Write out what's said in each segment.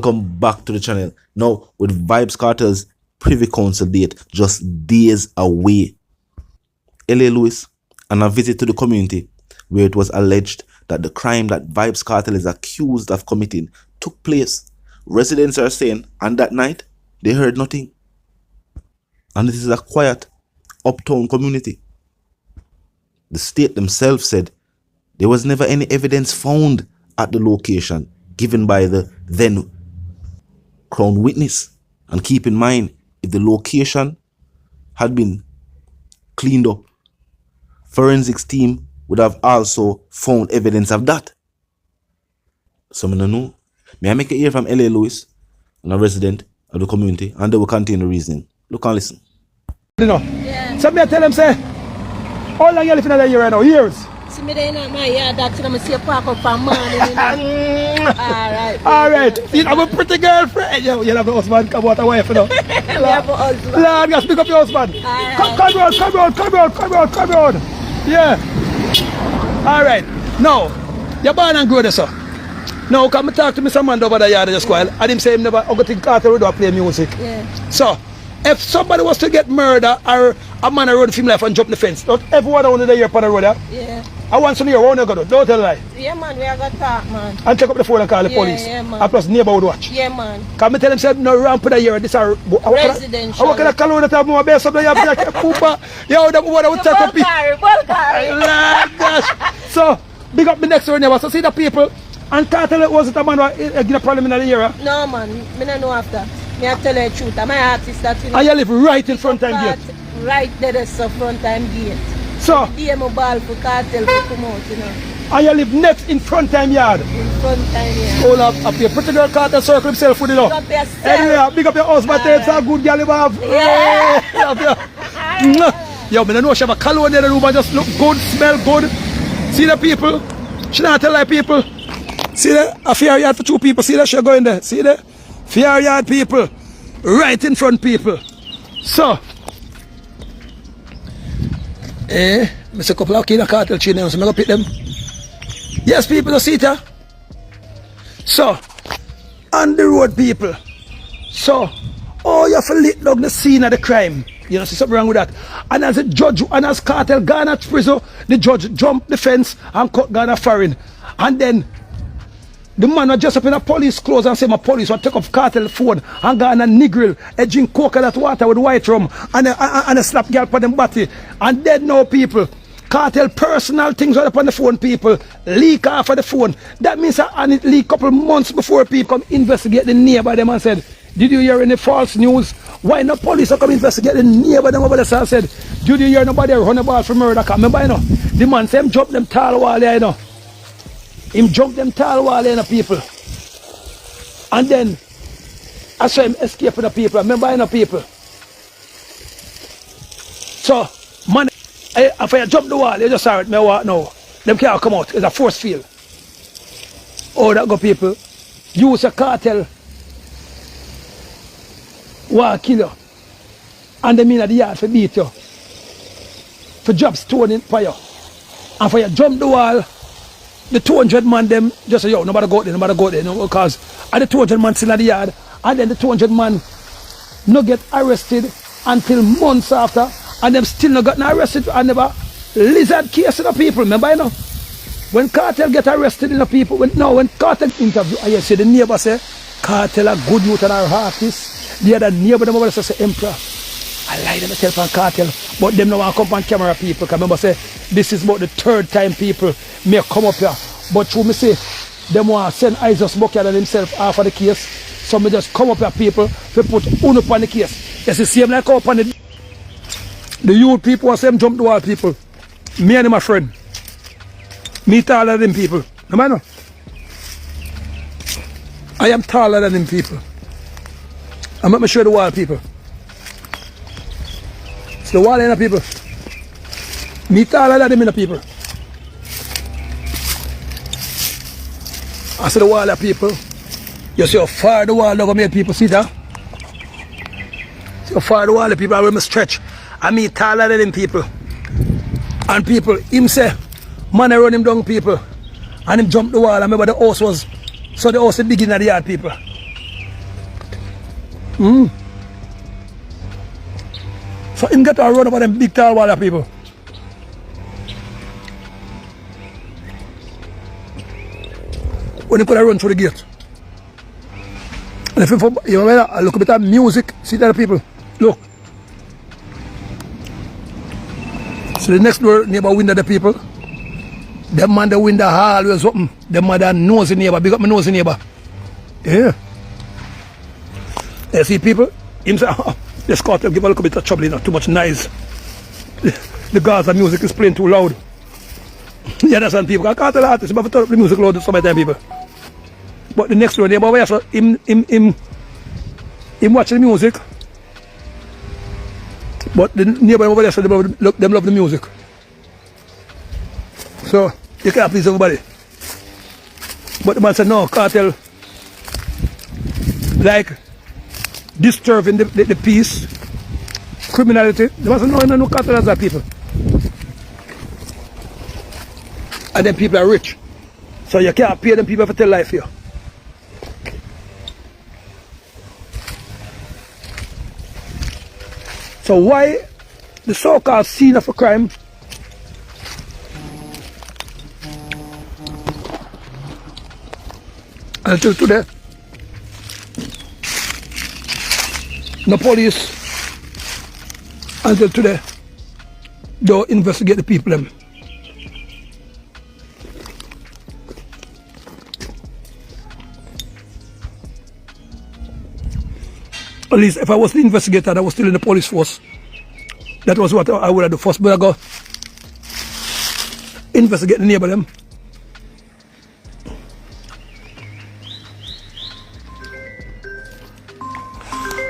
Welcome back to the channel. Now with Vybz Kartel's Privy Council date just days away, LA Lewis and a visit to the community where it was alleged that the crime that Vybz Kartel is accused of committing took place. Residents are saying on that night they heard nothing. And this is a quiet uptown community. The state themselves said there was never any evidence found at the location given by the then Crown witness. And keep in mind, if the location had been cleaned up, forensics team would have also found evidence of that. So I don't know. May I make it hear from LA Lewis, and a resident of the community, and they will continue the reasoning. Look and listen. You know. Yeah. So me tell them say, how long you living in that year right now? Years? See me there in my yard, that's when I see a park up for money. Alright. Alright. You have a pretty girlfriend. You have a husband, come out a wife, you know. You have a husband. Lord, just pick up your husband. Come round. Yeah. Alright. Now, you're born and grow this, sir. Now, come talk to me some man over the yard just while. And him say him never go to Kartel would play music. Yeah. So, if somebody was to get murdered or a man rode film life and jump the fence, not everyone down in the year upon the road, yeah? I want some here, what you gonna do? Don't tell a lie. Yeah, man, we are gonna talk, man. And take up the phone and call the police. Yeah, man. And plus neighborhood watch. Yeah, man. Can me tell him say no ramp in the year, this are residential. I work in a cologne that have more base up there, you have to pooper. Yo, the one would take up Bulgari. So, big up the next door neighbor. So see the people, and Kartel wasn't a man who get a problem in the year. No, man, me don't know after. Me have to tell you the truth. I'm an artist that you know. And you live right in front time gate. Right there, there's a front time gate. So, DM a ball for Kartel to come out, you know. And you live next in front time yard. In front time yard. Hold up your pretty girl Kartel circle himself with it up. Anyway, big up your husband, it's a good girl you have. Yeah. Yo, I don't know she have a cologne in the room and just look good, smell good. See the people? She not tell like people. See that? A fair yard for two people. See that? She going there. See that? Fair yard people. Right in front people. So. Mr. Couple of kids in Kartel chain now, so I'm going to pick them. Yes, people, you see it, huh? So, on the road, people. So, oh, you have to lit down the scene of the crime. You know, see something wrong with that. And as the judge, and as Kartel gone at prison, the judge jumped the fence and cut Ghana foreign. And then, the man was just up in a police clothes and say my police would take up Kartel phone and go on a niggle, a drink coconut water with white rum and a slap girl for them body. And then now people, Kartel personal things are up on the phone people, leak off of the phone. That means and it leak couple months before people come investigate the neighbor them and said, did you hear any false news? Why no police come investigate the neighbor them over there and said, did you hear nobody run a ball for murder? Remember you know, the man said him jump them tall wall there you know. Him jump them tall wall in the people. And then I saw him escape from the people. Remember in the people. So man, if I jump the wall, you just saw it, me walk now. Them can't come out. It's a force field. Oh that go people. Use a Kartel want kill you. And they mean at the yard for beat you. For drop stone in for you. And for you jump the wall. The 200 man them just say, yo, nobody go there, you know, because and the 200 man still at the yard, and then the 200 man no get arrested until months after, and them still not got arrested and never lizard case in the people, remember you know? When Kartel get arrested in the people, when Kartel interview, I see the neighbor say, Kartel a good youth and our artist, the other neighbor them over there say, Emperor, I lie to myself on Kartel, but them no want to come on camera people, because remember say, this is about the third time people may come up here. But through me say, them want to send Isaac Bucket and himself off of the case. So me just come up here people to put one up on the case. It's the same like up on the youth people and them jump the wall people. Me and my friend. Me taller than them people. No matter. I am taller than them people. I'm not sure the wall people. It's the wall in the people. Me taller than them in the people. I see the wall of people. You see how far the wall of make people see that? See how far the wall of people are going to stretch. I mean taller than them people. And people, him say, man I run him down people. And him jump the wall. I remember the house was, so the house is big in the yard people. So him get to run over them big tall wall of people. When he could have run through the gate. And if you look a bit of music, see that people. Look. So the next door neighbor window the people. Them man the window always open. Them man that nosy neighbor. Big up my nosy neighbor. Yeah. You see people? Him say, oh, this cartel give a little bit of trouble, you know, too much noise. The Gaza music is playing too loud. You understand people? Cartel artists, but turn up the music loud some of them people. But the next door neighbor, so him watch the music. But the neighbor over there, so them love the music. So you can't please everybody. But the man said no, cartel like disturbing the peace, criminality. The man said no cartel as that people. And then people are rich. So you can't pay them people for tell life here. So why the so-called scene of a crime until today no police until today don't investigate the people them. At least if I was the investigator and I was still in the police force, that was what I would have done first. But I go investigate the neighbor them.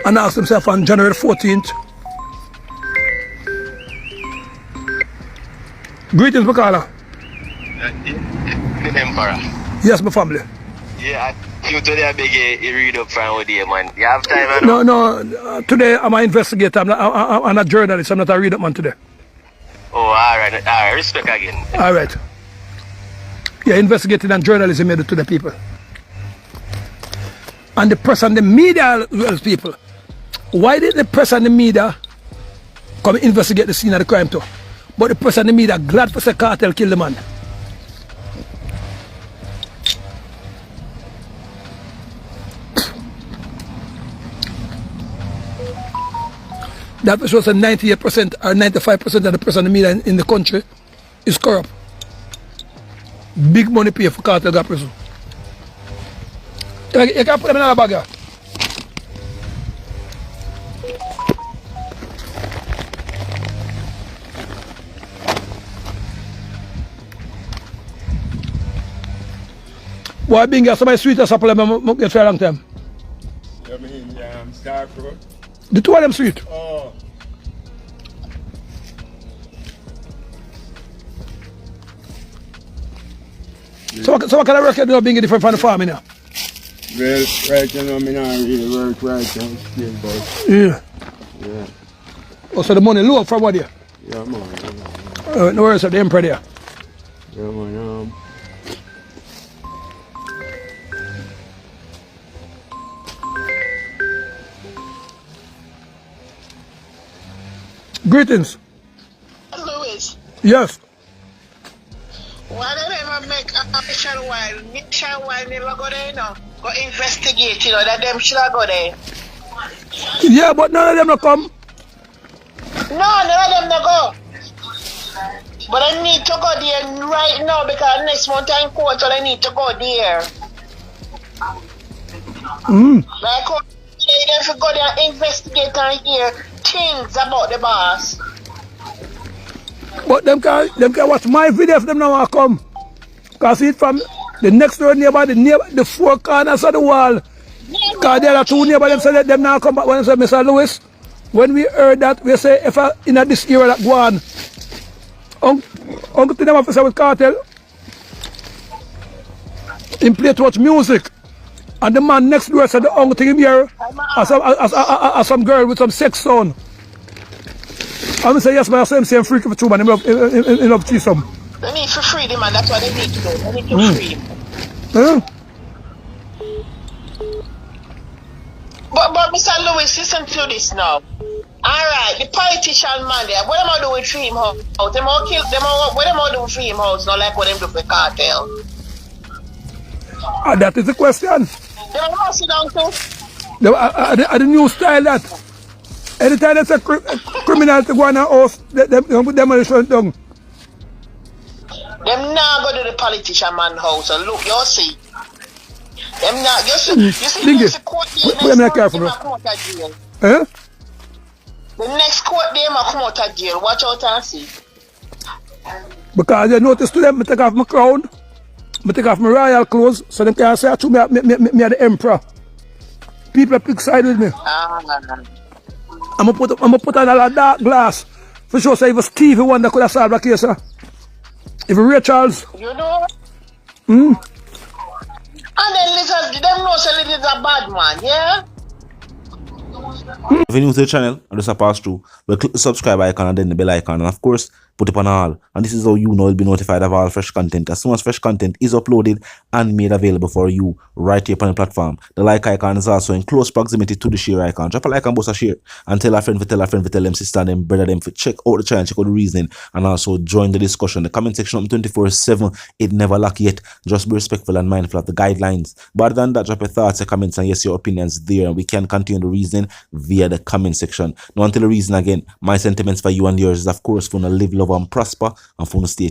And ask himself on January 14th. Greetings, Makala. The Emperor. Yes, my family. Yeah, you today I beg you read up from what day, man. You have time? No. Today I'm an investigator. I'm a journalist. I'm not a read-up man today. Oh, all right. Respect again. All right. Yeah, investigating and journalism made it to the people. And the press and the media as people. Why did the press and the media come investigate the scene of the crime too? But the press and the media glad for the cartel kill the man. That was a 98% or 95% of the press and the media in the country is corrupt. Big money pay for cartel got prison. You can put them in a bag here. Why being here somebody sweet as apple them get for a long time? I mean, Starfruit. The two of them sweet. Oh. So what kind of work you do being different from the farming now? Well, right now, I mean, I really work right now still, but Yeah. yeah. Oh, so the money low from what there? Yeah, man. No worries of the emperor there. Yeah, man. Greetings. Louis, Yes. why don't they ever make a nationwide never go there, you know? Go investigate, you know, that them should have go there. Yeah, but none of them will come. No, none of them no go. But I need to go there right now because next month I'm in court, so I need to go there. Like, they should go there and investigate and hear things about the boss. But them can watch my video if them not want to come. Because see it from the next door neighbor, the four corners of the wall. Because there are two neighbors, them say that them not come back. When I say, Mr. Lewis, when we heard that, we say, if I, in this era that go on, Uncle Tinem officer with cartel, he play too much music. And the man next door said the uncle thing him here as some girl with some sex sound. I'm say yes, but I say him same freaky for two man. He love cheese some. They need to free the man, that's what they need to do. They need to free him. Yeah. But But Mr. Lewis, listen to this now. Alright, the politician man there, what am I doing with Dream House? Them all kill them all, what am I doing with Dream House? Not like what them do for cartel. That is the question. They don't want to sit down too. The new style that anytime there's a criminal to go on a house, them put demolition down. Them now go to the politician man house and look, you see. Them now, you see Dingy, the court day put them in a careful, bro. come out of jail. Eh? The next court day might come out of jail. Watch out and see. Because you notice to them, I take off my crown, I take off my royal clothes, so they can say to me, me are the emperor. People pick side with me. I'm gonna put on a dark glass for sure. Say if Stevie Wonder could have solved the case, if Ray Charles. You know? Mm. And then listen, them know say it is a bad man, yeah? If you're new to the channel and just a pass through, well, click the subscribe icon and then the bell icon, and of course put it on all. And this is how you know you'll be notified of all fresh content as soon as fresh content is uploaded and made available for you right here on the platform. The like icon is also in close proximity to the share icon. Drop a like and boost a share and tell a friend to tell a friend to tell them sister and them brother them to check out the channel, check out the reasoning, and also join the discussion. The comment section up 24/7, it never lack yet. Just be respectful and mindful of the guidelines. But other than that, drop your thoughts, your comments, and yes, your opinions there, and we can continue the reasoning via the comment section. Now until the reason again, my sentiments for you and yours is of course for to live, love and prosper and for to stay